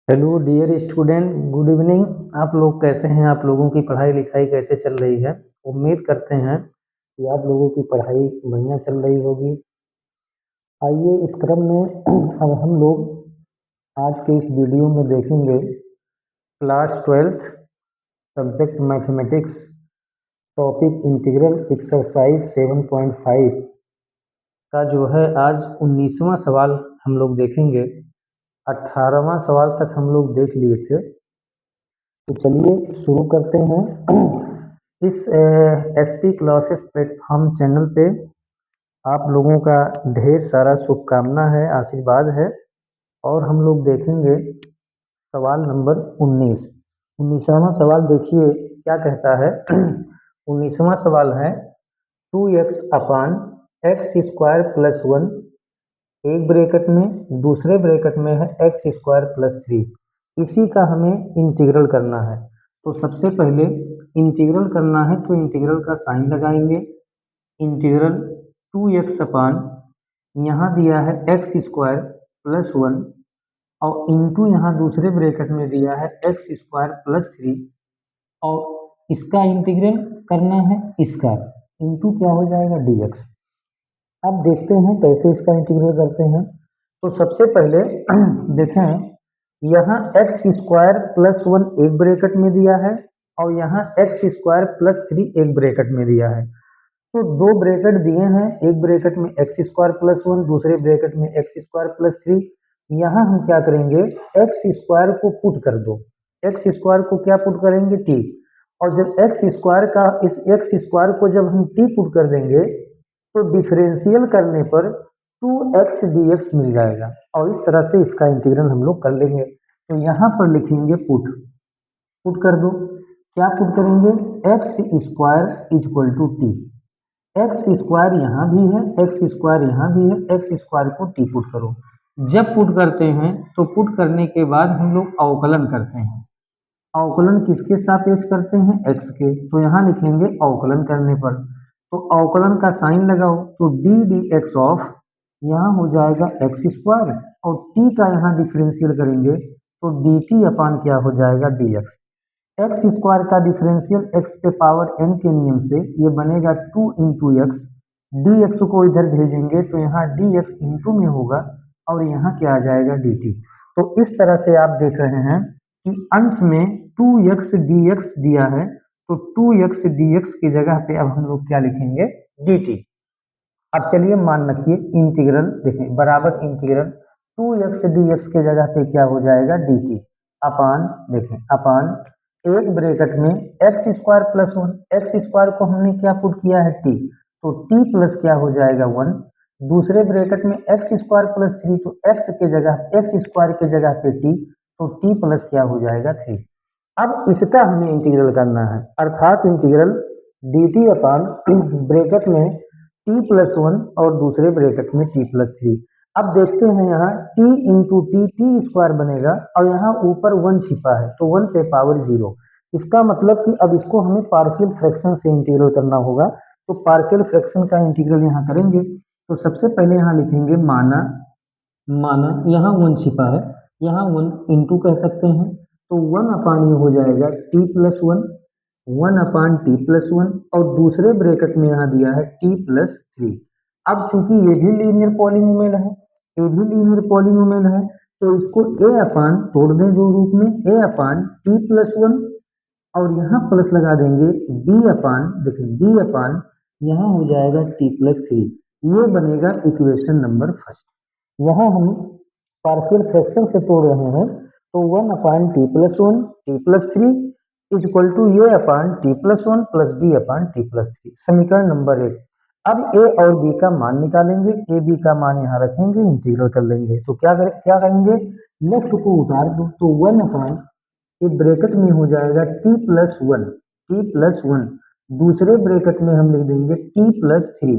Hello dear student, good evening. आप लोग कैसे हैं? आप लोगों की पढ़ाई लिखाई कैसे चल रही है? उम्मीद करते हैं कि आप लोगों की पढ़ाई बढ़िया चल रही होगी। आइए इस क्रम में अब हम लोग आज के इस वीडियो में देखेंगे class 12th subject mathematics, topic integral exercise 7.5 का जो है आज 19वां सवाल हम लोग देखेंगे। 18वां सवाल तक हम लोग देख लिए थे, तो चलिए शुरू करते हैं। इस एसपी क्लासेस प्लेटफॉर्म चैनल पे आप लोगों का ढेर सारा शुभकामना है, आशीर्वाद है। और हम लोग देखेंगे सवाल नंबर 19। 19वां सवाल देखिए क्या कहता है। 19वां सवाल है 2x अपान एक्स स्क्वायर प्लस 1, एक ब्रैकेट में, दूसरे ब्रैकेट में है एक्स स्क्वायर प्लस 3। इसी का हमें इंटीग्रल करना है। तो सबसे पहले इंटीग्रल करना है तो इंटीग्रल का साइन लगाएंगे। इंटीग्रल 2x अपान, यहाँ दिया है एक्स स्क्वायर प्लस 1 और इंटू यहाँ दूसरे ब्रैकेट में दिया है एक्स स्क्वायर प्लस 3, और इसका इंटीग्रल करना है, इसका इंटू क्या हो जाएगा dx। अब देखते हैं कैसे इसका इंटीग्रल करते हैं। तो सबसे पहले देखें, यहाँ एक्स स्क्वायर प्लस 1 एक ब्रैकेट में दिया है और यहाँ एक्स स्क्वायर प्लस 3 एक ब्रैकेट में दिया है। तो दो ब्रैकेट दिए हैं, एक ब्रैकेट में एक्स स्क्वायर प्लस 1, दूसरे ब्रैकेट में एक्स स्क्वायर प्लस 3। यहाँ हम क्या करेंगे, एक्स स्क्वायर को पुट कर दो। एक्स स्क्वायर को क्या पुट करेंगे, टी। और जब एक्स स्क्वायर का इस एक्स स्क्वायर को जब हम टी पुट कर देंगे तो डिफरेंशियल करने पर 2x dx मिल जाएगा, और इस तरह से इसका इंटीग्रल हम लोग कर लेंगे। तो यहाँ पर लिखेंगे पुट, पुट कर दो। क्या पुट करेंगे, x square equal to t. X square यहाँ भी है, एक्स स्क्वायर यहाँ भी है, एक्स स्क्वायर को टी पुट करो। जब पुट करते हैं तो पुट करने के बाद हम लोग अवकलन करते हैं। अवकलन किसके सापेक्ष करते हैं, x के। तो यहाँ लिखेंगे अवकलन करने पर, तो अवकलन का साइन लगाओ तो डी डी एक्स ऑफ, यहाँ हो जाएगा एक्स स्क्वायर, और t का यहाँ डिफरेंशियल करेंगे तो डी टी अपान क्या हो जाएगा, डी एक्स। एक्स स्क्वायर का डिफरेंशियल x पे पावर n के नियम से ये बनेगा 2 इंटू एक्स। डी एक्स को इधर भेजेंगे तो यहाँ डी एक्स इंटू में होगा और यहाँ क्या आ जाएगा, डी टी। तो इस तरह से आप देख रहे हैं कि अंश में 2x dx दिया है, तो 2x dx की जगह पे अब हम लोग क्या लिखेंगे, dt। अब चलिए मान रखिए इंटीग्रल देखें, बराबर इंटीग्रल 2x dx के जगह पे क्या हो जाएगा, dt अपान, देखें अपान एक ब्रैकेट में x square plus 1, x square को हमने क्या पुट किया है, टी, तो टी प्लस क्या हो जाएगा 1। दूसरे ब्रैकेट में एक्स स्क्वायर प्लस 3, तो एक्स के जगह एक्स स्क्वायर के जगह पे टी, तो टी प्लस क्या हो जाएगा 3। अब इसका हमें इंटीग्रल करना है, अर्थात integral D T upon bracket में टी प्लस 1 और दूसरे ब्रैकेट में टी प्लस 3। अब देखते हैं यहाँ t into T, T square बनेगा और यहाँ ऊपर 1 छिपा है तो 1 पे पावर 0। इसका मतलब कि अब इसको हमें पार्शियल फ्रैक्शन से इंटीग्रल करना होगा। तो पार्शियल फ्रैक्शन का इंटीग्रल यहाँ करेंगे तो सबसे पहले यहाँ लिखेंगे माना, माना यहाँ 1 छिपा है, यहाँ 1 इंटू कह सकते हैं, तो 1 अपान ये हो जाएगा t plus 1, 1 upon t plus 1, और दूसरे ब्रैकेट में यहाँ दिया है t प्लस 3। अब चूंकि ये भी लीनियर पॉलीनोमियल है, ये भी लीनियर पॉलीनोमियल है, तो इसको a अपान तोड़ दें दो रूप में, a अपान टी प्लस 1 और यहाँ प्लस लगा देंगे b अपान, देखिए b अपान यहाँ हो जाएगा t प्लस 3। ये बनेगा इक्वेशन नंबर फर्स्ट। यहाँ हम पार्शियल फ्रैक्शन से तोड़ रहे हैं, तो 1 upon t plus 1, t plus 3 is equal to ये upon t plus 1 plus b upon t plus 3, समीकरण नंबर 1। अब ए और बी का मान निकालेंगे, ए बी का मान यहाँ रखेंगे, इंटीग्रल कर लेंगे। तो क्या करेंगे, लेफ्ट को उतार दो तो 1 अपान, ये ब्रैकेट में हो जाएगा t प्लस 1, टी प्लस 1, दूसरे ब्रैकेट में हम लिख देंगे t plus 3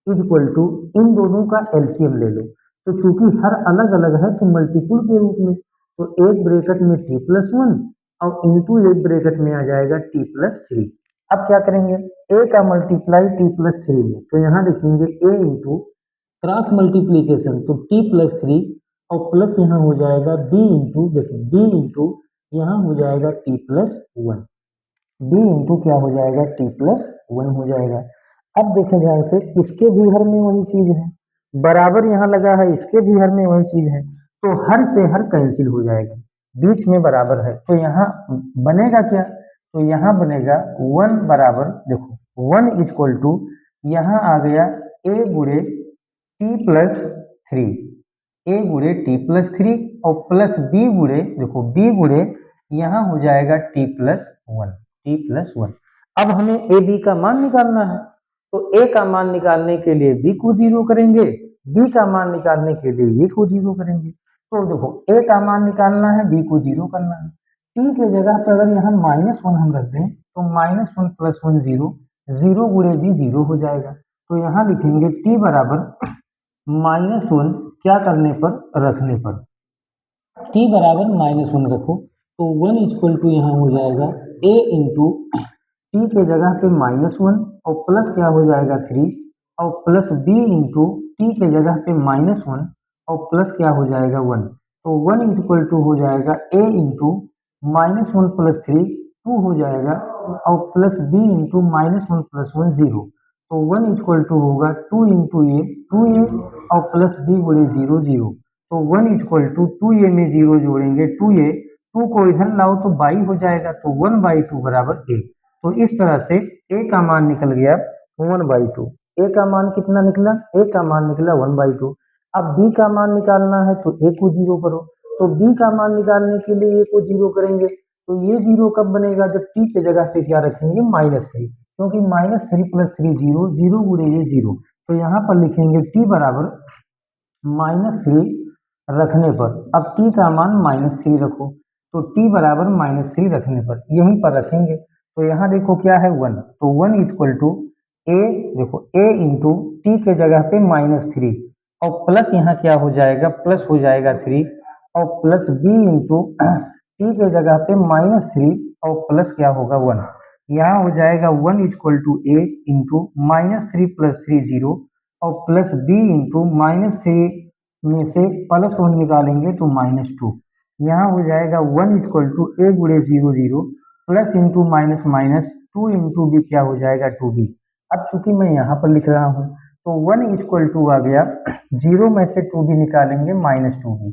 is equal to, इन दोनों का एलसीएम ले लो। तो चूंकि हर अलग अलग है तो मल्टीपुल के रूप में, तो एक ब्रैकेट में t प्लस 1 और इंटू एक ब्रैकेट में आ जाएगा t प्लस 3। अब क्या करेंगे, a का मल्टीप्लाई t प्लस 3 में, तो यहाँ लिखेंगे a इंटू क्रॉस मल्टीप्लीकेशन तो t प्लस 3 और प्लस यहाँ हो जाएगा बी इंटू, देखिए बी इंटू यहाँ हो जाएगा t plus one, b into क्या हो जाएगा टी प्लस वन हो जाएगा। अब देखें ध्यान से, इसके भी हर में वही चीज है, बराबर यहाँ लगा है, इसके भी हर में वही चीज है, तो हर से हर कैंसिल हो जाएगा, बीच में बराबर है, तो यहाँ बनेगा क्या, तो यहाँ बनेगा वन बराबर, देखो वन इक्वल टू यहाँ आ गया ए गुणे टी प्लस थ्री, ए गुणे टी प्लस थ्री और प्लस बी गुणे, देखो बी गुणे यहाँ हो जाएगा t plus one, T plus one. अब हमें ए बी का मान निकालना है, तो ए का मान निकालने के लिए बी को जीरो करेंगे, बी का मान निकालने के लिए ए को जीरो करेंगे। तो देखो ए का मान निकालना है, बी को जीरो करना है। टी के जगह पर अगर यहाँ माइनस वन हम रख दें तो minus one plus one zero, zero गुणे बी जीरो हो जाएगा। तो यहाँ लिखेंगे टी बराबर माइनस वन क्या करने पर, रखने पर, टी बराबर माइनस वन रखो, तो वन इक्वल टू यहाँ हो जाएगा ए इंटू टी के जगह पे माइनस वन और प्लस क्या हो जाएगा थ्री और प्लस बी इंटू टी के जगह पे माइनस वन और प्लस क्या हो जाएगा वन, तो वन इक्वल टू हो जाएगा a into minus one plus three, two हो जाएगा और plus b into minus one plus one zero, तो वन इक्वल टू होगा two into a, two a और प्लस बी गुणे जीरो जीरो, तो one equal to two two a zero जोड़ेंगे to A, to को इधर लाओ तो बाई हो जाएगा, तो वन बाई टू बराबर ए। तो इस तरह से ए का मान निकल गया वन बाई टू। ए का मान कितना निकला, ए का मान निकला वन बाई टू। अब बी का मान निकालना है तो ए को जीरो करो, तो बी का मान निकालने के लिए ए को जीरो करेंगे, तो ये जीरो कब बनेगा, जब टी के जगह पे क्या रखेंगे माइनस थ्री, क्योंकि minus three plus three zero, zero गुणे ये जीरो, तो यहाँ पर लिखेंगे टी बराबर माइनस थ्री रखने पर, अब टी का मान माइनस थ्री रखो, तो टी बराबर माइनस थ्री रखने पर यहीं पर रखेंगे, तो यहाँ देखो क्या है वन, तो वन इक्वल टू ए, देखो ए इंटू टी के जगह पे माइनस थ्री और प्लस यहाँ क्या हो जाएगा, प्लस हो जाएगा थ्री और प्लस बी इंटू टी के जगह पे माइनस थ्री और प्लस क्या होगा वन, यहाँ हो जाएगा one equal to a into minus three plus three zero और plus b into minus three में से प्लस वन निकालेंगे तो माइनस टू, यहाँ हो जाएगा वन इक्वल टू ए गुणे zero zero plus into minus minus two into b क्या हो जाएगा टू बी। अब चूंकि मैं यहाँ पर लिख रहा हूँ तो वन इक्वल टू आ गया, जीरो में से टू बी निकालेंगे minus two b,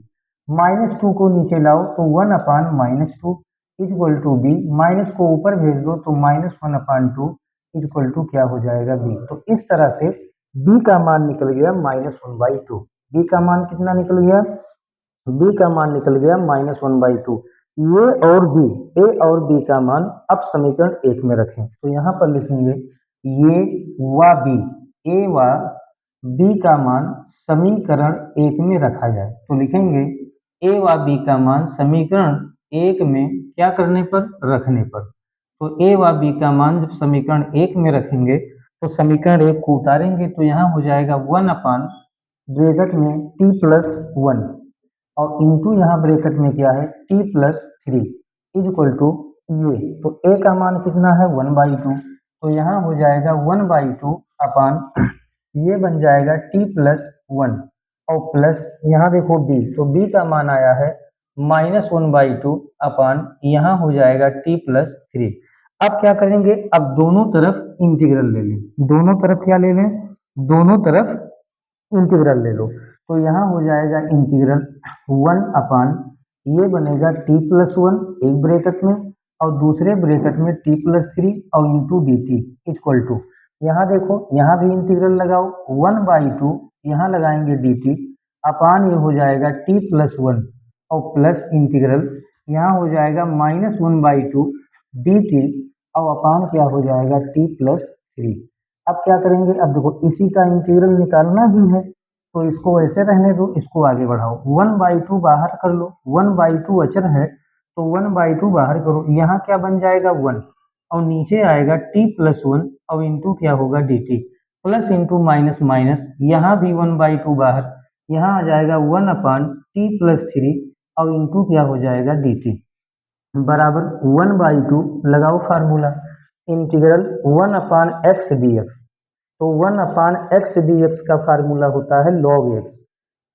minus two को नीचे लाओ तो one upon minus two equal to b, minus को ऊपर भेज दो तो minus one upon two equal to क्या हो जाएगा बी। तो इस तरह से बी का मान निकल गया minus one by two. B का मान कितना निकल गया, बी का मान निकल गया minus one by to. A और बी, ए और बी का मान अब समीकरण एक में रखें, तो यहाँ पर लिखेंगे ये व बी, ए व बी का मान समीकरण एक में रखा जाए, तो लिखेंगे ए व बी का मान समीकरण एक में क्या करने पर, रखने पर। तो ए व बी का मान जब समीकरण एक में रखेंगे तो समीकरण एक को उतारेंगे तो यहाँ हो जाएगा वन अपान ब्रैकेट में टी प्लस वन और इंटू यहाँ ब्रैकेट में क्या है t plus three equal to ये, तो ए का मान कितना है वन बाई टू, तो यहाँ हो जाएगा वन बाई टू अपान ये बन जाएगा टी प्लस वन और प्लस यहाँ देखो बी, तो बी का मान आया है minus one by two upon यहाँ हो जाएगा टी प्लस थ्री। अब क्या करेंगे, अब दोनों तरफ इंटीग्रल ले लें, दोनों तरफ क्या ले लें, दोनों तरफ इंटीग्रल ले लो, तो यहाँ हो जाएगा इंटीग्रल वन अपान ये बनेगा टी प्लस वन एक ब्रैकेट में और दूसरे ब्रैकेट में टी प्लस थ्री और into d t equal to, यहाँ देखो यहाँ भी इंटीग्रल लगाओ वन बाई टू यहाँ लगाएंगे डी टी अपान ये हो जाएगा टी प्लस वन और प्लस इंटीग्रल यहाँ हो जाएगा minus one by to D T और अपान क्या हो जाएगा टी प्लस थ्री। अब क्या करेंगे, अब देखो इसी का इंटीग्रल निकालना ही है तो इसको ऐसे रहने दो, इसको आगे बढ़ाओ, वन बाई टू बाहर कर लो, वन बाई टू अचर है तो वन बाई टू बाहर करो, यहाँ क्या बन जाएगा वन और नीचे आएगा टी प्लस वन और इंटू क्या होगा d t plus into minus minus यहाँ भी वन बाई टू बाहर, यहाँ आ जाएगा one upon t plus three और इंटू क्या हो जाएगा डी टी बराबर वन बाई टू लगाओ formula integral one upon x d x, तो one upon x d x का फार्मूला होता है लॉग एक्स,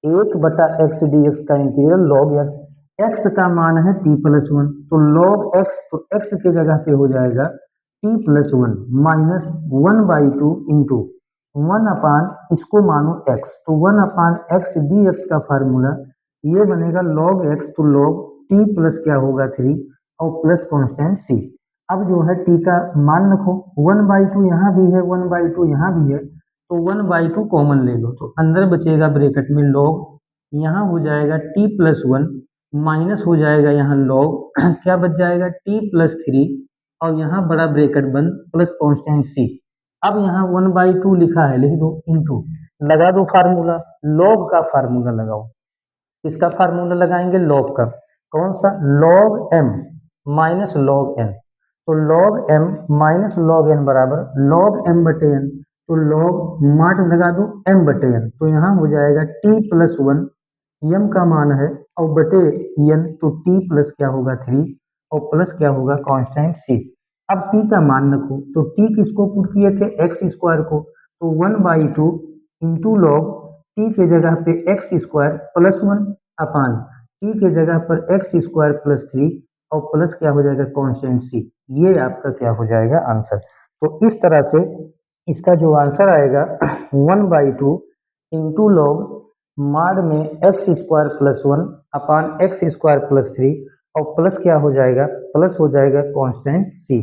1 बटा एक्स डी एक्स का इंटीग्रल लॉग एक्स, एक्स का मान है टी प्लस वन, तो लॉग एक्स, तो एक्स के जगह पे हो जाएगा t plus one minus 1/2 into 1 अपान इसको मानो एक्स, तो 1 अपान एक्स डी एक्स का फार्मूला ये बनेगा लॉग एक्स, तो लॉग टी प्लस क्या होगा 3 और प्लस कॉन्स्टेंट सी। अब जो है टी का मान रखो, 1/2 यहाँ भी है, 1/2 यहाँ भी है, तो 1/2 कॉमन ले लो, तो अंदर बचेगा ब्रैकेट में लॉग, यहाँ हो जाएगा टी प्लस वन माइनस हो जाएगा यहाँ लॉग क्या बच जाएगा टी प्लस 3 और यहाँ बड़ा ब्रैकेट बंद प्लस कॉन्स्टेंट सी। अब यहाँ 1/2 लिखा है, लिख दो इंटू, लगा दो फार्मूला, लॉग का फार्मूला लगाओ। किसका फार्मूला लगाएंगे? लॉग का। कौन सा? Log m minus log n, तो log m minus log n बराबर लॉग एम बटे एन, तो लॉग मार्ट लगा दो एम बटे एन, तो यहाँ हो जाएगा टी प्लस वन, एम का मान है और बटे एन, तो टी प्लस क्या होगा 3 और प्लस क्या होगा कांस्टेंट सी। अब टी का मान रखो, तो टी किसको पुट किए थे? एक्स स्क्वायर को, तो 1/2 इंटू लॉग टी के जगह पे x square plus one upon T के जगह पर एक्स स्क्वायर प्लस 3 और प्लस क्या हो जाएगा कांस्टेंट सी। ये आपका क्या हो जाएगा आंसर। तो इस तरह से इसका जो आंसर आएगा 1/2 इंटू लॉग माड में x square plus one upon x square plus 3 और प्लस क्या हो जाएगा? प्लस हो जाएगा कांस्टेंट सी,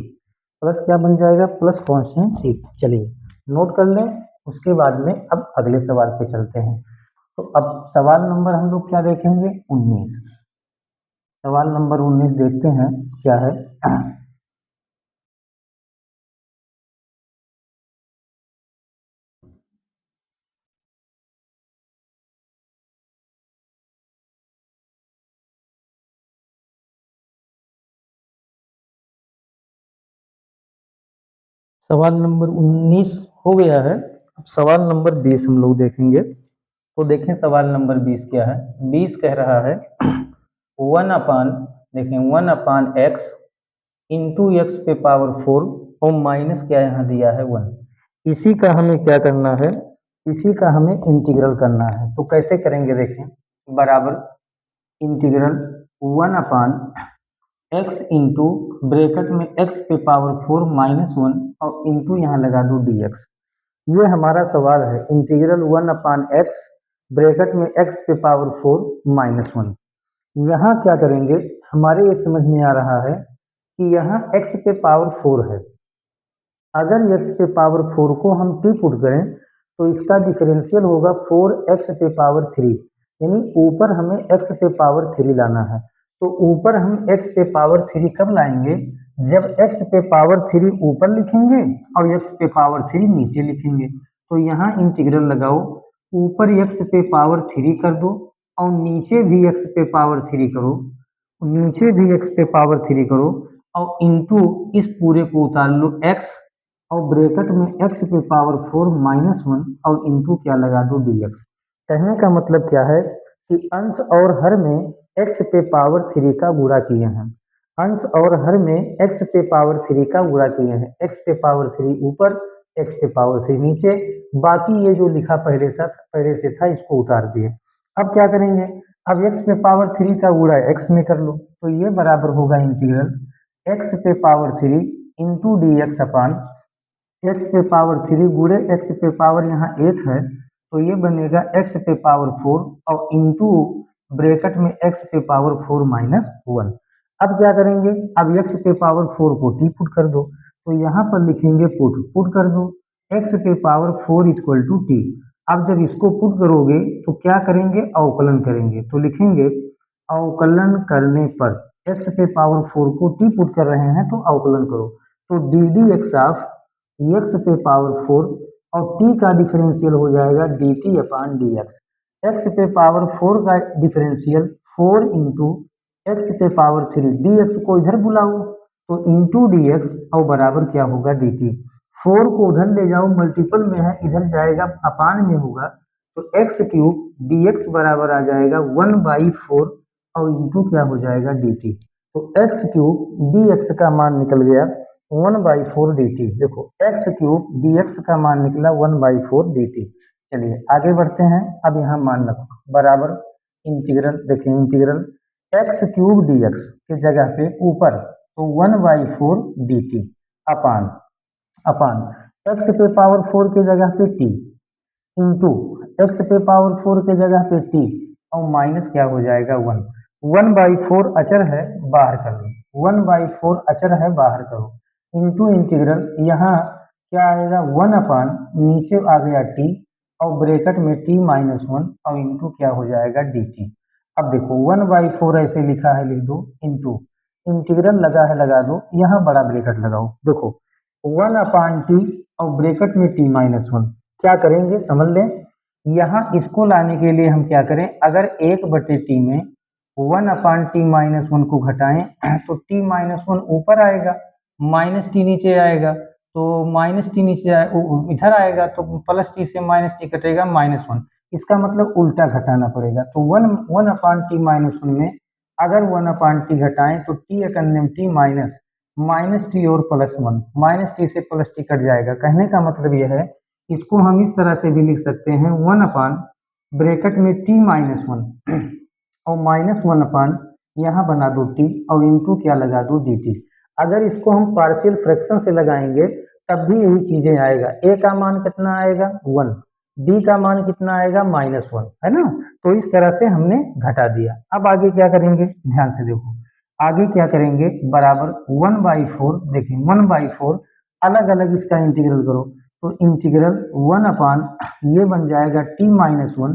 प्लस क्या बन जाएगा? प्लस कांस्टेंट सी। चलिए नोट कर लें, उसके बाद में अब अगले सवाल पे चलते हैं। तो अब सवाल नंबर हम लोग क्या देखेंगे? 19। सवाल नंबर 19 देखते हैं क्या है। सवाल नंबर 19 हो गया है, अब सवाल नंबर 20 हम लोग देखेंगे। तो देखें सवाल नंबर 20 क्या है। 20 कह रहा है 1 अपान, देखें 1 अपान एक्स इंटू एक्स पे पावर 4 और माइनस क्या यहाँ दिया है 1। इसी का हमें क्या करना है? इसी का हमें इंटीग्रल करना है। तो कैसे करेंगे? देखें, बराबर इंटीग्रल 1 अपान एक्स इंटू ब्रैकेट में एक्स पे पावर 4 माइनस 1 और इंटू यहाँ लगा दो डी एक्स। ये हमारा सवाल है, इंटीग्रल 1 अपान एक्स ब्रैकेट में एक्स पे पावर 4 माइनस 1। यहाँ क्या करेंगे? हमारे ये समझ में आ रहा है कि यहाँ एक्स पे पावर 4 है, अगर एक्स पे पावर 4 को हम टी पुट करें तो इसका डिफरेंशियल होगा 4x पे पावर 3, यानी ऊपर हमें x पे पावर 3 लाना है। तो ऊपर हम x पे पावर 3 कब लाएंगे? जब x पे पावर 3 ऊपर लिखेंगे और x पे पावर 3 नीचे लिखेंगे। तो यहाँ इंटीग्रल लगाओ, ऊपर x पे पावर 3 कर दो और नीचे भी x पे पावर 3 करो, नीचे भी x पे पावर 3 करो और इंटू इस पूरे को उतार लो x और ब्रैकेट में x पे पावर 4 माइनस 1 और इंटू क्या लगा दो dx। कहने का मतलब क्या है कि अंश और हर में x पे पावर 3 का गुणा किए हैं, अंश और हर में x पे पावर 3 का गुणा किए हैं, x पे पावर 3 ऊपर x पे पावर 3 नीचे, बाकी ये जो लिखा पहले से था इसको उतार दिए। अब क्या करेंगे? अब x पे पावर 3 का गुणा x में कर लो, तो ये बराबर होगा इंटीग्रल x पे power 3 into D x upon x पे पावर 3 गुणे एक्स पे पावर यहाँ 1 है, तो ये बनेगा एक्स पे पावर 4 और इंटू ब्रैकेट में एक्स पे पावर 4 माइनस 1। अब क्या करेंगे? अब एक्स पे पावर 4 को टी पुट कर दो, तो यहाँ पर लिखेंगे पुट कर दो एक्स पे पावर 4 इक्वल टू टी। अब जब इसको पुट करोगे तो क्या करेंगे? अवकलन करेंगे, तो लिखेंगे अवकलन करने पर एक्स पे पावर 4 को टी पुट कर रहे हैं तो अवकलन करो, तो d d x of x पे पावर 4 और t का डिफरेंशियल हो जाएगा dt अपान डी एक्स। एक्स पे पावर 4 का डिफरेंशियल 4 इंटू एक्स पे पावर 3, डी एक्स को इधर बुलाओ तो इंटू डी एक्स और बराबर क्या होगा dt। 4 को उधर ले जाओ, मल्टीपल में है इधर जाएगा अपान में होगा, तो एक्स क्यूब डी एक्स बराबर आ जाएगा 1/4 और इंटू क्या हो जाएगा dt। तो एक्स क्यूब डी एक्स का मान निकल गया 1/4 dt। देखो एक्स क्यूब डी एक्स का मान निकला 1/4 dt। चलिए आगे बढ़ते हैं। अब यहाँ मान रखो बराबर इंटीग्रल, देखिए integral x cube D x की जगह पे ऊपर तो 1/4 डी टी अपान अपान एक्स पे पावर 4 की जगह पे टी इंटू एक्स पे पावर 4 की जगह पे टी और माइनस क्या हो जाएगा 1। 1/4 अचर है, बाहर कर लो। 1/4 अचर है, बाहर करो इंटू इंटीग्रल यहाँ क्या आएगा 1 अपान नीचे आ गया टी और ब्रैकेट में t-1 और इंटू क्या हो जाएगा dt। अब देखो 1/4 ऐसे लिखा है, लिख दो इंटू इंटीग्रल लगा है, लगा दो, यहाँ बड़ा ब्रैकेट लगाओ। देखो 1 अपान टी और ब्रैकेट में t-1 क्या करेंगे समझ लें। यहाँ इसको लाने के लिए हम क्या करें, अगर 1/t में 1 अपान t-1 को घटाएं तो t-1 ऊपर आएगा, माइनस टी नीचे आएगा, तो माइनस टी नीचे इधर आएगा तो प्लस टी से माइनस टी कटेगा -1। इसका मतलब उल्टा घटाना पड़ेगा। तो 1 अपान t-1 में अगर 1 अपान टी घटाएं तो टी एकन्यम टी माइनस टी और +1, माइनस टी से प्लस टी कट जाएगा। कहने का मतलब यह है, इसको हम इस तरह से भी लिख सकते हैं 1 अपान ब्रैकेट में t-1 और -1 अपान यहाँ बना दो टी और इंटू क्या लगा दो dt। अगर इसको हम पार्शियल फ्रैक्शन से लगाएंगे तब भी यही चीजें आएगा। a का मान कितना आएगा 1, b का मान कितना आएगा -1, है ना। तो इस तरह से हमने घटा दिया। अब आगे क्या करेंगे, ध्यान से देखो आगे क्या करेंगे, बराबर 1/4, देखिए 1/4 अलग अलग इसका इंटीग्रल करो तो इंटीग्रल 1 अपान ये बन जाएगा t-1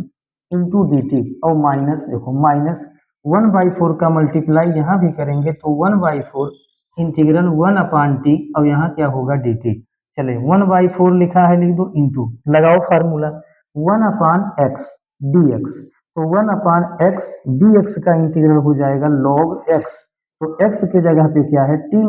इंटू डी टी और माइनस, देखो माइनस 1/4 का मल्टीप्लाई यहाँ भी करेंगे तो 1/4 इंटीग्रल 1 अपान टी और यहाँ क्या होगा डी टी। चले 1/4 लिखा है, लिख दो इंटू लगाओ फार्मूला 1 अपान एक्स डी एक्स। तो 1 अपान एक्स डी एक्स का इंटीग्रल हो जाएगा लॉग एक्स। तो एक्स की जगह पे क्या है t-1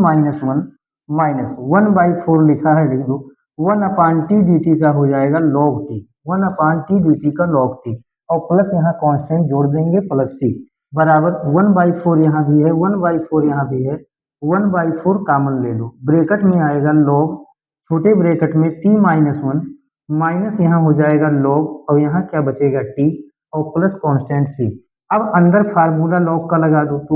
माइनस 1/4 लिखा है, लिख दो 1 अपान टी डी टी का हो जाएगा log T, 1 upon T D T का लॉग टी और प्लस यहाँ कांस्टेंट जोड़ देंगे प्लस सी बराबर 1/4 यहाँ भी है, 1/4 यहाँ भी है, 1/4 कॉमन ले लो, ब्रैकेट में आएगा लॉग छोटे ब्रैकेट में t-1 माइनस यहाँ हो जाएगा लॉग और यहाँ क्या बचेगा t और प्लस कांस्टेंट सी। अब अंदर फार्मूला लॉग का लगा दो तो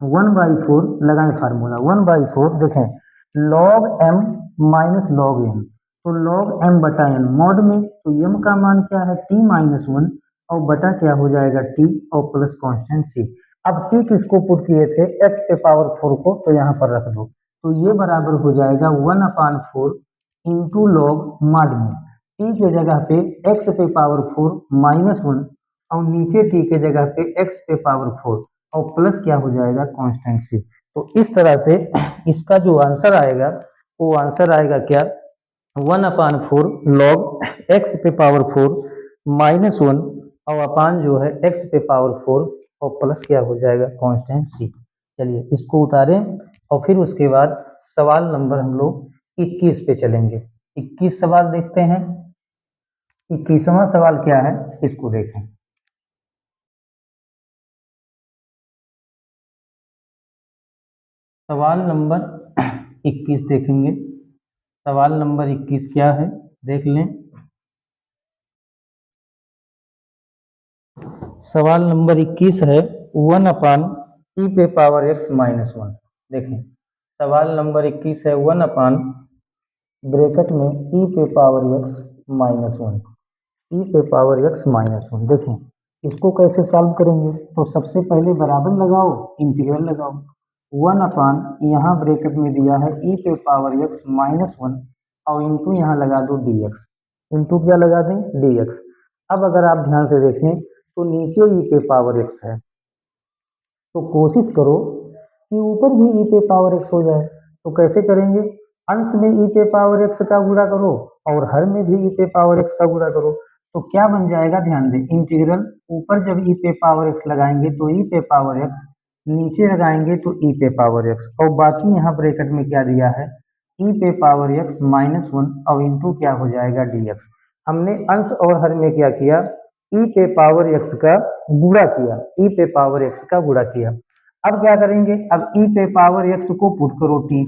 1/4 लगाएं फार्मूला 1/4 देखें log m minus log m, तो लॉग m बटा n मॉड में, तो m का मान क्या है t-1 और बटा क्या हो जाएगा t और प्लस कांस्टेंट c। अब t किसको पुट किए थे x पे पावर 4 को, तो यहाँ पर रख दो तो ये बराबर हो जाएगा 1/4 इंटू लॉग मॉड में t के जगह पे x पे पावर 4 -1 और नीचे t के जगह पे x पे पावर 4 और प्लस क्या हो जाएगा कांस्टेंट सी। तो इस तरह से इसका जो आंसर आएगा वो आंसर आएगा क्या 1/4 लॉग एक्स पे पावर 4 -1 और अपान जो है एक्स पे पावर 4 और प्लस क्या हो जाएगा कांस्टेंट सी। चलिए इसको उतारें और फिर उसके बाद सवाल नंबर हम लोग 21 पे चलेंगे। 21 सवाल देखते हैं। 21वां सवाल क्या है इसको देखें। सवाल नंबर 21 देखेंगे। सवाल नंबर 21 क्या है देख लें। सवाल नंबर 21 है 1 अपान ई पे पावर एक्स -1। देखें सवाल नंबर 21 है 1 अपान ब्रैकेट में ई पे पावर एक्स -1, ई पे पावर एक्स -1। देखें इसको कैसे सॉल्व करेंगे, तो सबसे पहले बराबर लगाओ, इंटीग्रल लगाओ 1 अपान यहाँ ब्रैकेट में दिया है ई पे पावर एक्स -1 और इंटू यहाँ लगा दो डी एक्स, इंटू क्या लगा दें डी एक्स। अब अगर आप ध्यान से देखें तो नीचे ई पे पावर एक्स है, तो कोशिश करो कि ऊपर भी ई पे पावर एक्स हो जाए। तो कैसे करेंगे, अंश में ई पे पावर एक्स का गुणा करो और हर में भी ई पे पावर एक्स का गुणा करो। तो क्या बन जाएगा ध्यान दें, इंटीग्रल ऊपर जब ई पे पावर एक्स लगाएंगे तो ई पे पावर एक्स, नीचे लगाएंगे तो ई पे पावर एक्स और बाकी यहाँ ब्रैकेट में क्या दिया है ई पे पावर एक्स -1 और इंटू क्या हो जाएगा डी एक्स। हमने अंश और हर में क्या किया ई पे पावर एक्स का गुणा किया, ई पे पावर एक्स का गुणा किया। अब क्या करेंगे, अब ई पे पावर एक्स को पुट करो टी,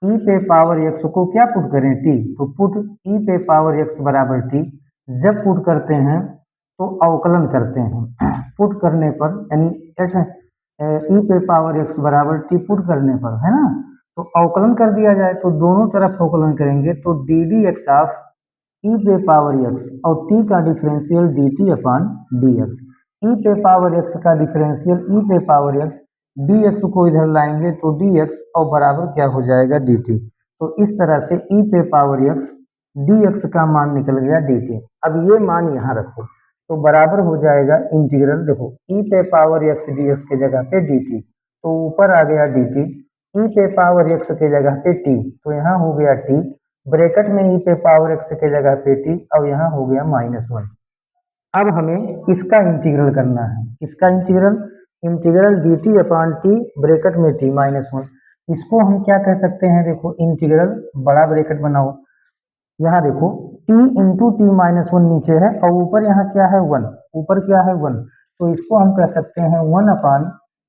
ई पे पावर एक्स को क्या पुट करें, टी, तो पुट ई पे पावर एक्स बराबर टी। जब पुट करते हैं तो अवकलन करते हैं। पुट करने पर यानी ऐसे ई पे पावर एक्स बराबर टी पुट करने पर, है ना, तो अवकलन कर दिया जाए तो दोनों तरफ अवकलन करेंगे तो d d x of e पे पावर एक्स और टी का differential d t upon d x. E पे पावर एक्स का डिफरेंशियल ई पे पावर एक्स, डी एक्स को इधर लाएंगे तो डी एक्स और बराबर क्या हो जाएगा, डी टी। तो इस तरह से ई पे पावर एक्स डी एक्स का मान निकल गया डी टी। अब ये मान यहाँ रखो तो बराबर हो जाएगा इंटीग्रल, देखो ई पे पावर एक्स डी एक्स के जगह पे डी टी, तो ऊपर आ गया डी टी, ई पे पावर एक्स के जगह पे टी, तो यहाँ हो गया टी, ब्रैकेट में ई पे पावर एक्स के जगह पे टी, और यहाँ हो गया -1। अब हमें इसका इंटीग्रल करना है, इसका integral, integral D t upon T bracket में टी -1। इसको हम क्या कह सकते हैं, देखो इंटीग्रल बड़ा ब्रैकेट बनाओ, यहाँ देखो t इंटू टी -1 नीचे है और ऊपर यहाँ क्या है 1, ऊपर क्या है 1, तो इसको हम कह सकते हैं 1 अपान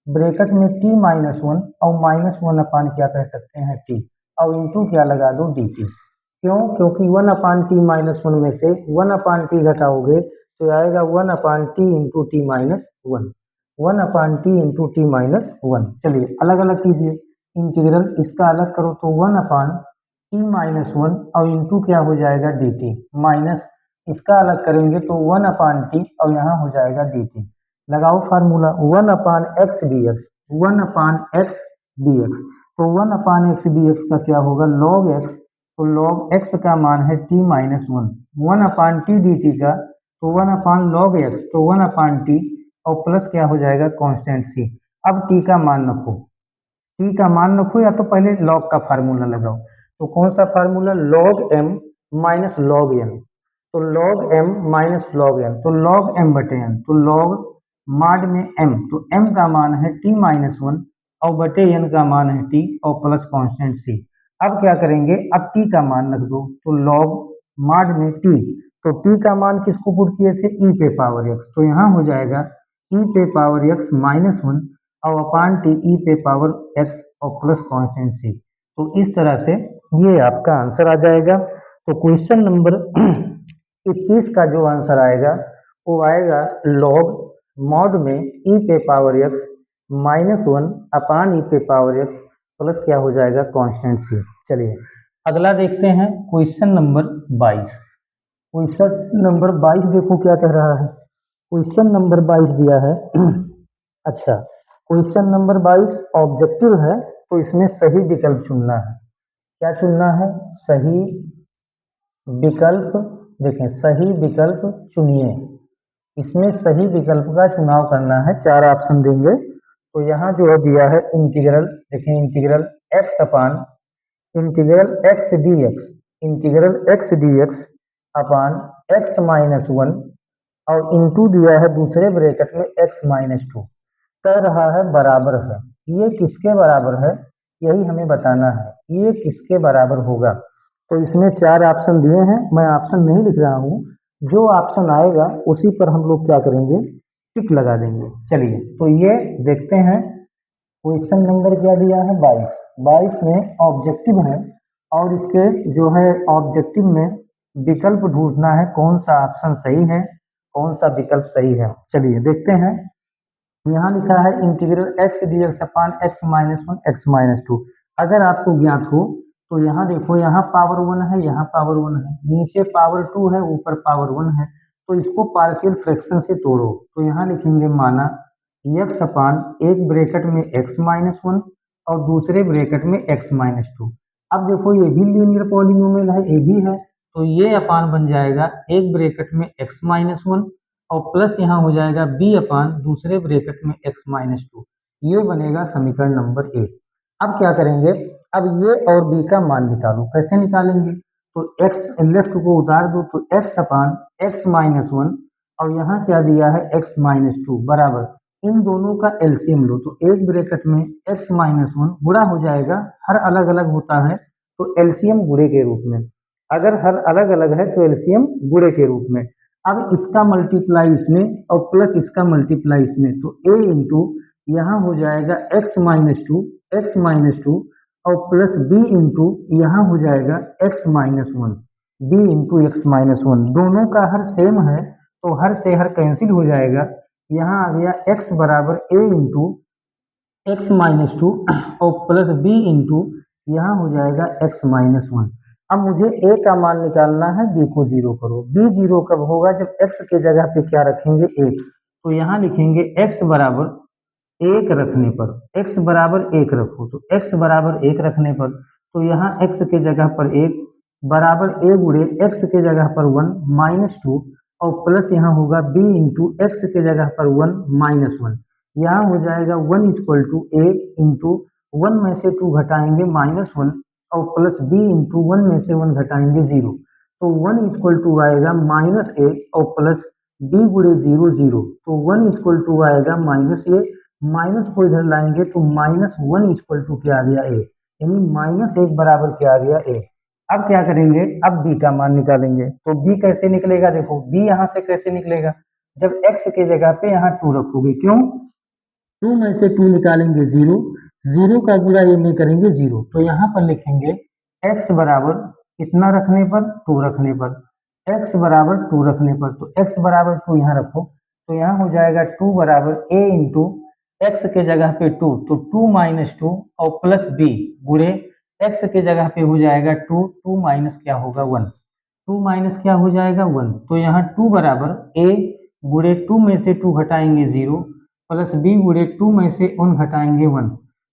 ब्रैकेट में t -1 और -1 अपान क्या कह सकते हैं t, और इंटू क्या लगा दो dt। क्यों, क्योंकि 1 अपान टी -1 में से 1 अपान टी घटाओगे तो आएगा 1 upon T into T -1, 1 upon T into T -1। चलिए अलग अलग कीजिए, इंटीग्रल इसका अलग करो तो 1 अपान टी -1 और इंटू क्या हो जाएगा डी टी, माइनस इसका अलग करेंगे तो 1 अपान टी और यहाँ हो जाएगा डी टी। लगाओ फार्मूला 1 अपान एक्स डी एक्स, 1 अपान एक्स डी एक्स, तो 1 अपान एक्स डी एक्स का क्या होगा लॉग एक्स, तो लॉग एक्स का मान है T -1, 1 upon T D T का तो 1 अपान लॉग एक्स, तो 1 अपान टी और प्लस क्या हो जाएगा कांस्टेंट सी। अब टी का मान रखो, टी का मान रखो या तो पहले लॉग का फार्मूला लगाओ, तो कौन सा formula, log m minus log n, तो log m minus log n, तो log m बटे n, तो log माड में m, तो m का मान है t -1 और बटे n का मान है t और प्लस कांस्टेंट c। अब क्या करेंगे, अब t का मान रख दो, तो log माड में t, तो t का मान किसको पुट किए थे, e पे पावर x, तो यहाँ हो जाएगा e पे पावर x -1 और अपान टी ई पे पावर x और प्लस कांस्टेंट c। तो इस तरह से ये आपका आंसर आ जाएगा। तो क्वेश्चन नंबर 21 का जो आंसर आएगा वो आएगा लॉग मॉड में ई पे पावर एक्स -1 अपान ई पे पावर एक्स प्लस क्या हो जाएगा कांस्टेंट सी। चलिए अगला देखते हैं क्वेश्चन नंबर 22। क्वेश्चन नंबर 22 देखो क्या कह रहा है, क्वेश्चन नंबर 22 दिया है। अच्छा, क्वेश्चन नंबर 22 ऑब्जेक्टिव है तो इसमें सही विकल्प चुनना है। क्या चुनना है, सही विकल्प, देखें सही विकल्प चुनिए, इसमें सही विकल्प का चुनाव करना है। 4 ऑप्शन देंगे तो यहाँ जो है दिया है इंटीग्रल, देखें integral x upon integral x d x, integral x d x upon x -1 और इंटू दिया है दूसरे ब्रैकेट में x -2, कह रहा है बराबर है, ये किसके बराबर है यही हमें बताना है, ये किसके बराबर होगा। तो इसमें 4 ऑप्शन दिए हैं, मैं ऑप्शन नहीं लिख रहा हूँ, जो ऑप्शन आएगा उसी पर हम लोग क्या करेंगे, टिक लगा देंगे। चलिए तो ये देखते हैं क्वेश्चन नंबर क्या दिया है 22। 22 में ऑब्जेक्टिव है और इसके जो है ऑब्जेक्टिव में विकल्प ढूंढना है, कौन सा ऑप्शन सही है, कौन सा विकल्प सही है। चलिए देखते हैं, यहाँ लिखा है integral x d x upon x -1 x -2। अगर आपको ज्ञात हो तो यहाँ देखो, यहाँ पावर 1 है, यहाँ पावर 1 है, नीचे पावर 2 है, ऊपर पावर 1 है, तो इसको पार्शियल फ्रैक्शन से तोड़ो। तो यहाँ लिखेंगे माना x अपान एक ब्रैकेट में x -1 और दूसरे ब्रैकेट में x -2। अब देखो ये भी लीनियर पॉलिनोमियल है, ये भी है, तो ये अपान बन जाएगा एक ब्रैकेट में x -1 और प्लस यहाँ हो जाएगा b अपान दूसरे ब्रैकेट में x -2। ये बनेगा समीकरण नंबर 1। अब क्या करेंगे, अब ये और b का मान निकालो, कैसे निकालेंगे, तो x लेफ्ट को उतार दो, तो x अपान x -1 और यहाँ क्या दिया है x -2 बराबर, इन दोनों का एलसीएम लो, तो एक ब्रैकेट में x -1 गुणा हो जाएगा, हर अलग अलग होता है तो एलसीएम गुणे के रूप में, अगर हर अलग अलग है तो एलसीएम गुणे के रूप में। अब इसका मल्टीप्लाई इसमें और प्लस इसका मल्टीप्लाई इसमें, तो a इंटू यहाँ हो जाएगा x -2 और प्लस बी इंटू यहाँ हो जाएगा x minus one, b into x minus one, दोनों का हर सेम है तो हर से हर कैंसिल हो जाएगा। यहाँ आ गया एक्स बराबर ए इंटू एक्स माइनस टू और प्लस बी इंटू यहाँ हो जाएगा एक्स माइनस वन। अब मुझे ए का मान निकालना है, बी को जीरो करो। बी जीरो कब होगा? जब एक्स के जगह पे क्या रखेंगे? एक। तो यहाँ लिखेंगे एक्स बराबर एक रखने पर, x बराबर एक रखो तो x बराबर एक रखने पर, तो यहाँ x के जगह पर एक बराबर ए गुड़े x के जगह पर वन माइनस टू और प्लस यहाँ होगा b इंटू एक्स के जगह पर वन माइनस वन। यहाँ हो जाएगा one equal to a into one में से टू घटाएंगे माइनस वन और प्लस b इंटू वन में से वन घटाएंगे जीरो, तो वन इक्वल टू आएगा माइनस ए और प्लस b गुड़े जीरो जीरो, तो वन इक्वल टू आएगा माइनस ए, माइनस को इधर लाएंगे तो माइनस वन इक्वल टू क्या आ गया? ए, यानी माइनस एक बराबर क्या आ गया? ए। अब क्या करेंगे? अब b का मान निकालेंगे। तो b कैसे निकलेगा? देखो b यहाँ से कैसे निकलेगा? जब x के जगह पे यहाँ टू रखोगे, क्यों? टू में से टू निकालेंगे जीरो, जीरो का गुणा ये में करेंगे जीरो, तो यहाँ पर लिखेंगे x बराबर कितना रखने पर? टू रखने पर, x बराबर टू रखने पर, तो x बराबर टू यहाँ रखो, तो यहाँ हो जाएगा टू बराबर a इंटू एक्स के जगह पे टू, तो टू माइनस टू और प्लस बी गुड़े एक्स के जगह पे हो जाएगा टू, टू माइनस क्या होगा? वन, टू माइनस क्या हो जाएगा? वन, तो यहाँ टू बराबर ए गुड़े टू में से टू घटाएंगे जीरो प्लस बी गुड़े टू में से वन घटाएंगे वन,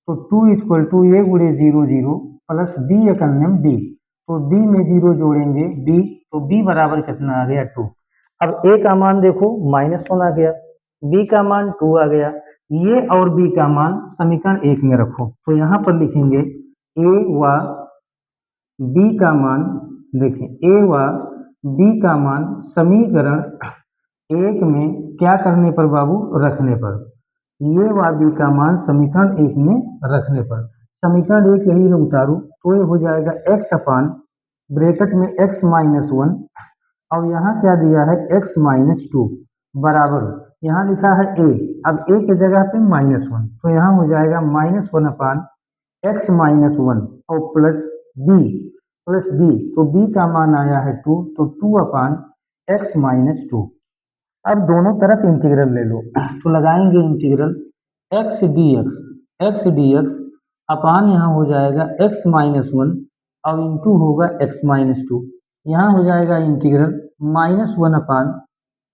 तो टू इक्वल टू ए गुड़े जीरो जीरो प्लस बी एकन्यम बी, तो बी में जीरो जोड़ेंगे बी, तो बी बराबर कितना आ गया? टू। अब ए का मान देखो माइनस वन आ गया, बी का मान टू आ गया, ये और बी का मान समीकरण एक में रखो, तो यहाँ पर लिखेंगे ए व बी का मान, देखें ए व बी का मान समीकरण एक में क्या करने पर बाबू? रखने पर, ये व बी का मान समीकरण एक में रखने पर, समीकरण एक यही है उतारू, तो ये हो जाएगा एक्स अपान ब्रैकेट में एक्स माइनस वन और यहाँ क्या दिया है? एक्स माइनस टू बराबर, यहाँ लिखा है ए, अब ए के जगह पे माइनस वन, तो यहाँ हो जाएगा minus one upon x minus one और प्लस बी, तो बी का मान आया है टू, तो two upon x minus to. अब दोनों तरफ इंटीग्रल ले लो, तो लगाएंगे इंटीग्रल एक्स डी एक्स अपान यहाँ हो जाएगा एक्स माइनस वन और इंटू होगा एक्स माइनस टू, यहाँ हो जाएगा integral minus one upon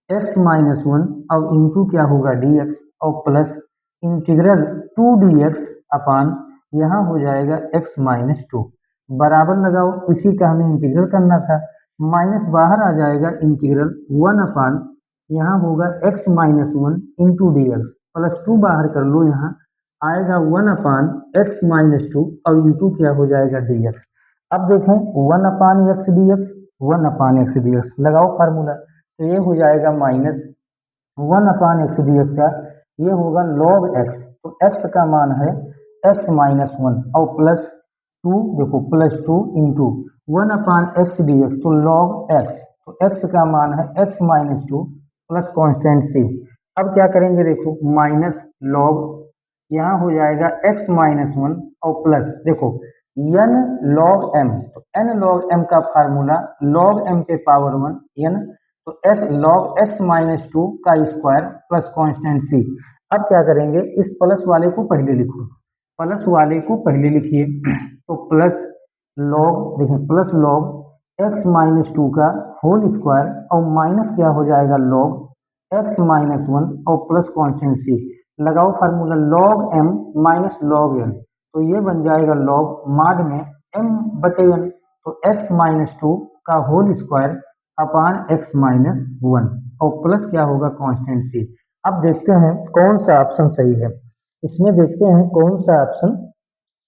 x minus one और इंटू क्या होगा? डी एक्स और plus integral to D x अपान यहाँ हो जाएगा एक्स माइनस टू, बराबर लगाओ, इसी का हमें इंटीग्रल करना था, माइनस बाहर आ जाएगा इंटीग्रल वन अपान यहाँ होगा x minus one into D x plus two बाहर कर लो, यहाँ आएगा one upon x minus to और इंटू क्या हो जाएगा? D x. अब देखें one upon x d x, one upon x d x लगाओ फार्मूला, तो ये हो जाएगा minus one upon x d x का, ये होगा लॉग एक्स, तो एक्स का मान है एक्स माइनस वन और प्लस टू, देखो plus two into one upon x d x, तो लॉग एक्स, तो एक्स का मान है x minus two plus constant c. अब क्या करेंगे? देखो माइनस लॉग, यहाँ हो जाएगा एक्स माइनस वन और प्लस देखो एन लॉग एम, तो एन लॉग एम का फार्मूला लॉग एम पे पावर वन एन, तो x log x minus two का स्क्वायर प्लस कॉन्स्टेंट सी। अब क्या करेंगे? इस प्लस वाले को पहले लिखो, प्लस वाले को पहले लिखिए, तो प्लस लॉग, देखिए plus log x minus two का होल स्क्वायर और माइनस क्या हो जाएगा? लॉग एक्स माइनस वन और प्लस कॉन्स्टेंट सी, लगाओ formula log m minus log n, तो ये बन जाएगा लॉग माड में एम बटे एन, तो एक्स माइनस टू का whole square upon x minus one और प्लस क्या होगा? Constant c. अब देखते हैं कौन सा ऑप्शन सही है, इसमें देखते हैं कौन सा ऑप्शन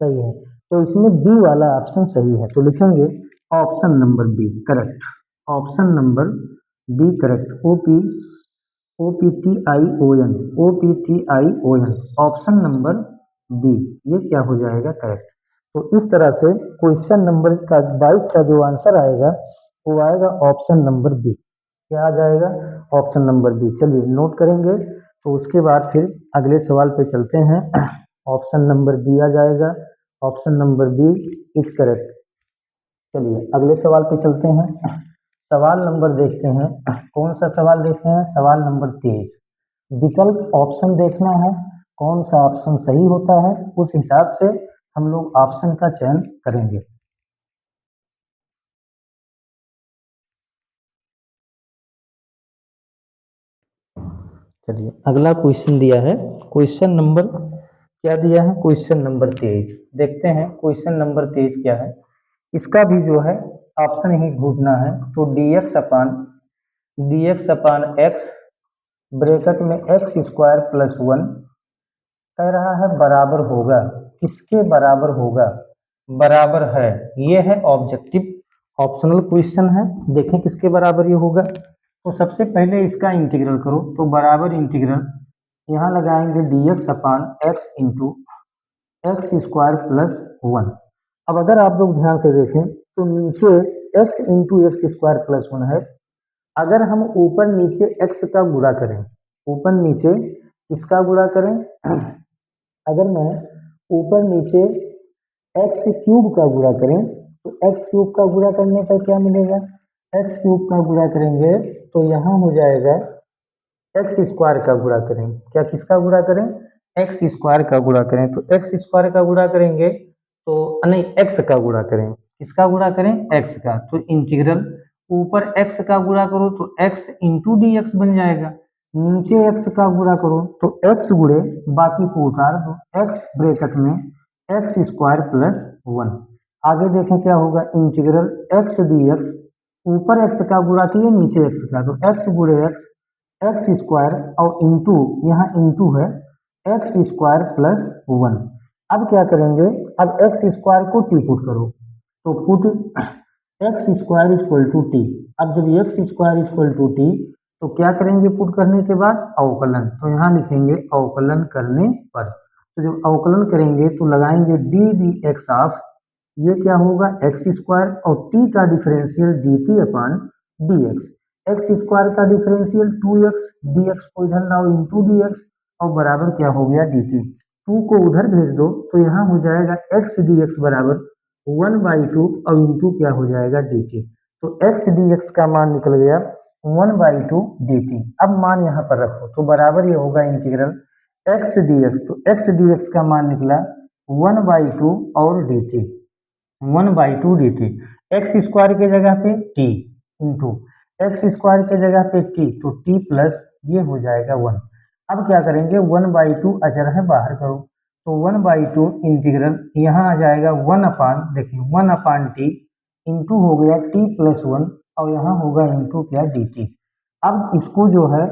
सही है, तो इसमें बी वाला ऑप्शन सही है, तो लिखेंगे option number b correct, option number b correct, OPTION, option number b, ये क्या हो जाएगा? करेक्ट। तो इस तरह से क्वेश्चन नंबर का 22 का जो आंसर आएगा वो आएगा ऑप्शन नंबर बी, क्या आ जाएगा? Option number b. चलिए नोट करेंगे, तो उसके बाद फिर अगले सवाल पे चलते हैं। ऑप्शन नंबर बी आ जाएगा, option number b is correct. चलिए अगले सवाल पे चलते हैं। सवाल नंबर देखते हैं, कौन सा सवाल देखते हैं, सवाल नंबर 23। विकल्प ऑप्शन देखना है, कौन सा ऑप्शन सही होता है उस हिसाब से हम लोग ऑप्शन का चयन करेंगे। चलिए अगला क्वेश्चन दिया है, क्वेश्चन नंबर क्या दिया है, क्वेश्चन नंबर 23। देखते हैं क्वेश्चन नंबर 23 क्या है। इसका भी जो है ऑप्शन ही ढूंढना है। तो D x upon x bracket में एक्स स्क्वायर प्लस 1 कह रहा है बराबर होगा, किसके बराबर होगा, बराबर है, ये है ऑब्जेक्टिव ऑप्शनल क्वेश्चन है। देखें किसके बराबर ये होगा। तो सबसे पहले इसका इंटीग्रल करो, तो बराबर इंटीग्रल यहाँ लगाएंगे d x upon x into x square plus 1। अब अगर आप लोग ध्यान से देखें तो नीचे x into x square plus 1 है। अगर हम ऊपर नीचे एक्स का गुणा करें, ऊपर नीचे इसका गुणा करें, अगर मैं ऊपर नीचे एक्स क्यूब का गुणा करें तो एक्स क्यूब का गुणा करने पर क्या मिलेगा, एक्स क्यूब का गुणा करेंगे तो यहाँ हो जाएगा एक्स स्क्वायर का गुणा करें, क्या किसका गुणा करें, एक्स स्क्वायर का गुणा करें। तो एक्स स्क्वायर का गुणा करेंगे तो नहीं, एक्स का गुणा करें, किसका गुणा करें, एक्स का। तो इंटीग्रल ऊपर एक्स का गुणा करो तो एक्स इंटू डी एक्स बन जाएगा, नीचे एक्स का गुणा करो तो एक्स गुणे बाकी को उतार दो, एक्स ब्रैकेट में एक्स स्क्वायर प्लस 1। आगे देखें क्या होगा, इंटीग्रल एक्स डी एक्स, ऊपर एक्स का गुणा किए नीचे एक्स का, तो एक्स गुणे एक्स एक्स स्क्वायर और इंटू यहाँ इंटू है एक्स स्क्वायर प्लस 1। अब क्या करेंगे, अब एक्स स्क्वायर को टी पुट करो, तो put x square equal to t. अब जब x square equal to t तो क्या करेंगे पुट करने के बाद, अवकलन, तो यहाँ लिखेंगे अवकलन करने पर। तो जब अवकलन करेंगे तो लगाएंगे डी डी एक्स ऑफ, ये क्या होगा एक्स स्क्वायर और टी का differential d T upon D x. X square का डिफरेंशियल 2x, dx को इधर लाओ इंटू डी एक्स और बराबर क्या हो गया dt। 2 को उधर भेज दो तो यहाँ हो जाएगा x dx बराबर 1/2 और इंटू क्या हो जाएगा dt। तो x dx का मान निकल गया 1/2 dt। अब मान यहाँ पर रखो तो बराबर ये होगा इंटीग्रल x dx, तो x dx का मान निकला 1/2 और dt, 1/2 dt। एक्स स्क्वायर के जगह पे t इंटू एक्स स्क्वायर के जगह पे t, तो t प्लस ये हो जाएगा 1। अब क्या करेंगे 1/2 अचर है बाहर करो, तो 1/2 इंटीग्रल यहाँ आ जाएगा 1 अपान, देखिए 1 अपान टी इंटू हो गया t प्लस 1 और यहाँ होगा इंटू क्या dt। अब इसको जो है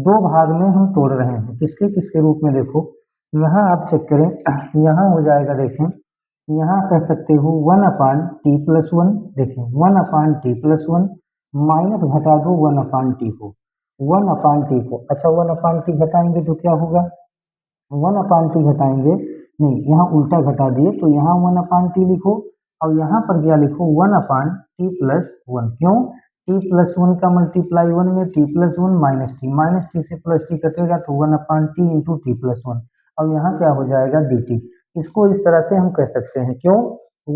दो भाग में हम तोड़ रहे हैं, किसके किसके रूप में, देखो यहाँ आप चेक करें, यहाँ हो जाएगा देखें, यहाँ कह सकते हो 1 अपान टी प्लस 1, देखें 1 अपान टी प्लस 1 माइनस घटा दो 1 अपान टी को, 1 अपान टी को, अच्छा 1 अपान टी घटाएंगे तो क्या होगा, 1 अपान टी घटाएंगे, नहीं यहाँ उल्टा घटा दिए, तो यहाँ 1 अपान टी लिखो और यहाँ पर क्या लिखो 1 अपान टी प्लस 1। क्यों, टी प्लस 1 का मल्टीप्लाई 1 में टी प्लस 1 माइनस टी से प्लस टी कटेगा तो 1 upon T into T plus 1 और यहाँ क्या हो जाएगा डी टी। इसको इस तरह से हम कह सकते हैं, क्यों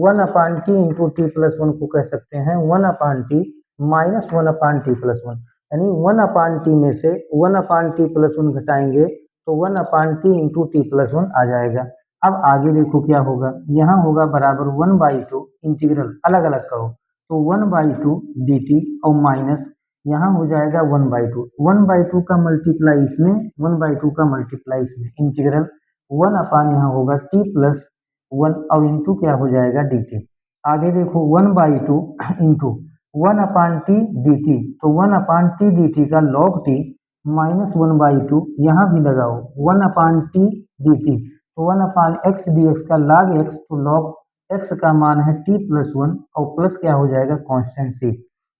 1 upon T into T plus 1 को कह सकते हैं 1 upon T minus 1 upon t plus 1, यानी 1 अपान टी में से 1 अपान टी प्लस 1 घटाएंगे तो 1 upon T into T plus 1 आ जाएगा। अब आगे देखो क्या होगा, यहाँ होगा बराबर 1/2 इंटीग्रल अलग अलग करो तो 1/2 डी टी और माइनस यहाँ हो जाएगा 1/2, 1/2 का मल्टीप्लाई इसमें, 1/2 का मल्टीप्लाई इसमें, इंटीग्रल 1 अपान यहाँ होगा टी प्लस 1 और इंटू क्या हो जाएगा डी टी। आगे देखो 1/2 into 1 upon T D T, तो 1 अपान टी डी टी का लॉग टी माइनस 1/2 यहाँ भी लगाओ 1 अपान टी डी टी, तो 1 अपान एक्स डी एक्स का लॉग एक्स, तो लॉग एक्स का मान है टी प्लस 1 और प्लस क्या हो जाएगा कॉन्स्टेंट सी।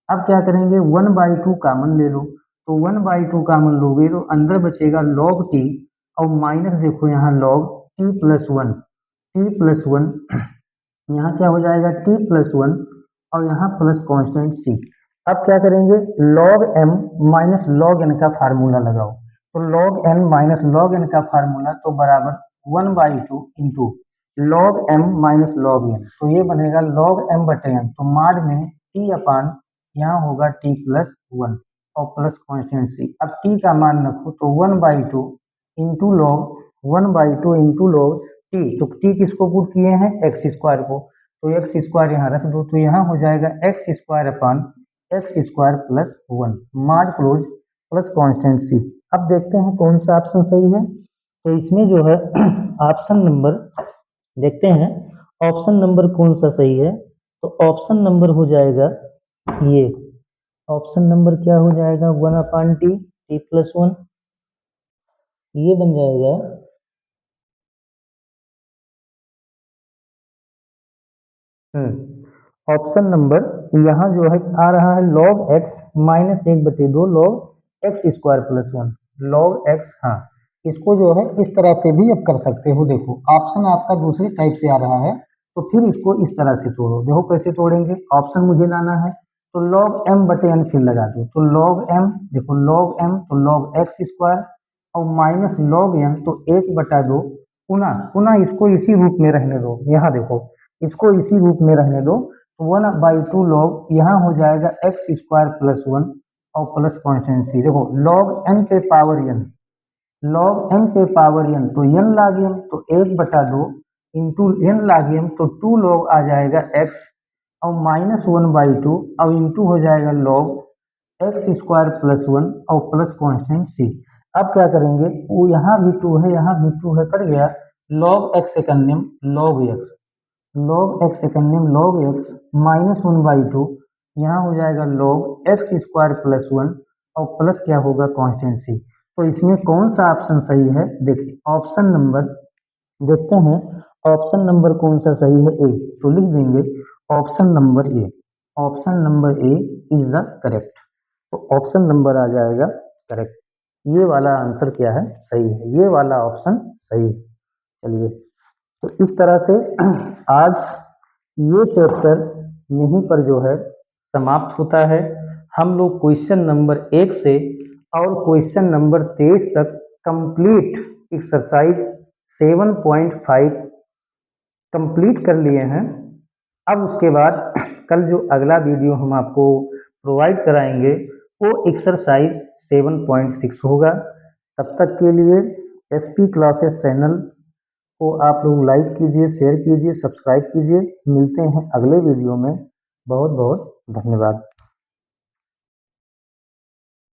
अब क्या करेंगे 1/2 कामन ले लो, तो 1/2 कामन लोगे तो अंदर बचेगा लॉग टी और माइनस देखो यहाँ log T plus 1, t plus 1 यहाँ क्या हो जाएगा टी प्लस 1 और यहाँ प्लस कांस्टेंट सी। अब क्या करेंगे log m minus log n का फार्मूला लगाओ, तो log n minus log n का फार्मूला तो बराबर 1/2 into log m minus log n, तो ये बनेगा log m बटे n, तो माड में t अपान यहाँ होगा t प्लस वन और प्लस कॉन्स्टेंट c। अब t का मान रखो तो 1/2 इंटू लॉग t, तो t किसको पुट किए हैं एक्स स्क्वायर को, तो एक्स स्क्वायर यहाँ रख दो, तो यहाँ हो जाएगा x square upon x square plus one माड क्लोज प्लस कॉन्स्टेंट c। अब देखते हैं कौन सा ऑप्शन सही है, तो इसमें जो है ऑप्शन नंबर देखते हैं, ऑप्शन नंबर कौन सा सही है, तो ऑप्शन नंबर हो जाएगा ये, ऑप्शन नंबर क्या हो जाएगा 1/t t प्लस वन, ये बन जाएगा ऑप्शन नंबर यहाँ जो है आ रहा है log x minus 1/2 log x square plus one log x। हाँ, इसको जो है इस तरह से भी अब कर सकते हो, देखो ऑप्शन आपका दूसरी टाइप से आ रहा है, तो फिर इसको इस तरह से तोड़ो, देखो कैसे तोड़ेंगे, ऑप्शन मुझे लाना है तो log m बटे n फिर लगा दो, तो log m, देखो log m तो log x स्क्वायर और माइनस log n तो 1/2 पुनः पुनः इसको इसी रूप में रहने दो, यहाँ देखो इसको इसी रूप में रहने दो, तो 1/2 log यहाँ हो जाएगा एक्स स्क्वायर प्लस वन और प्लस कॉन्स्टेंट c। देखो log n पे पावर n, log n पे पावर n तो n log m तो 1/2 इंटू n log m तो 2 log आ जाएगा x और माइनस 1/2 और इंटू हो जाएगा log x square plus one और प्लस कॉन्स्टेंट c। अब क्या करेंगे, वो यहाँ भी 2 है यहाँ भी 2 है, कट गया, log x second name log x, log x second name log x minus 1/2 यहाँ हो जाएगा log x square plus one और प्लस क्या होगा कॉन्स्टेंट c। तो इसमें कौन सा ऑप्शन सही है, देखिए ऑप्शन नंबर देखते हैं, ऑप्शन नंबर कौन सा सही है ए, तो लिख देंगे option number A, option number A is the correct, तो ऑप्शन नंबर आ जाएगा करेक्ट, ये वाला आंसर क्या है सही है, ये वाला ऑप्शन सही है। चलिए, तो इस तरह से आज ये चैप्टर यहीं पर जो है समाप्त होता है। हम लोग क्वेश्चन नंबर 1 से और क्वेश्चन नंबर 23 तक कंप्लीट एक्सरसाइज 7.5 कंप्लीट कर लिए हैं। अब उसके बाद कल जो अगला वीडियो हम आपको प्रोवाइड कराएंगे वो एक्सरसाइज 7.6 होगा। तब तक के लिए एसपी क्लासेस चैनल को आप लोग लाइक कीजिए, शेयर कीजिए, सब्सक्राइब कीजिए। मिलते हैं अगले वीडियो में। बहुत बहुत धन्यवाद।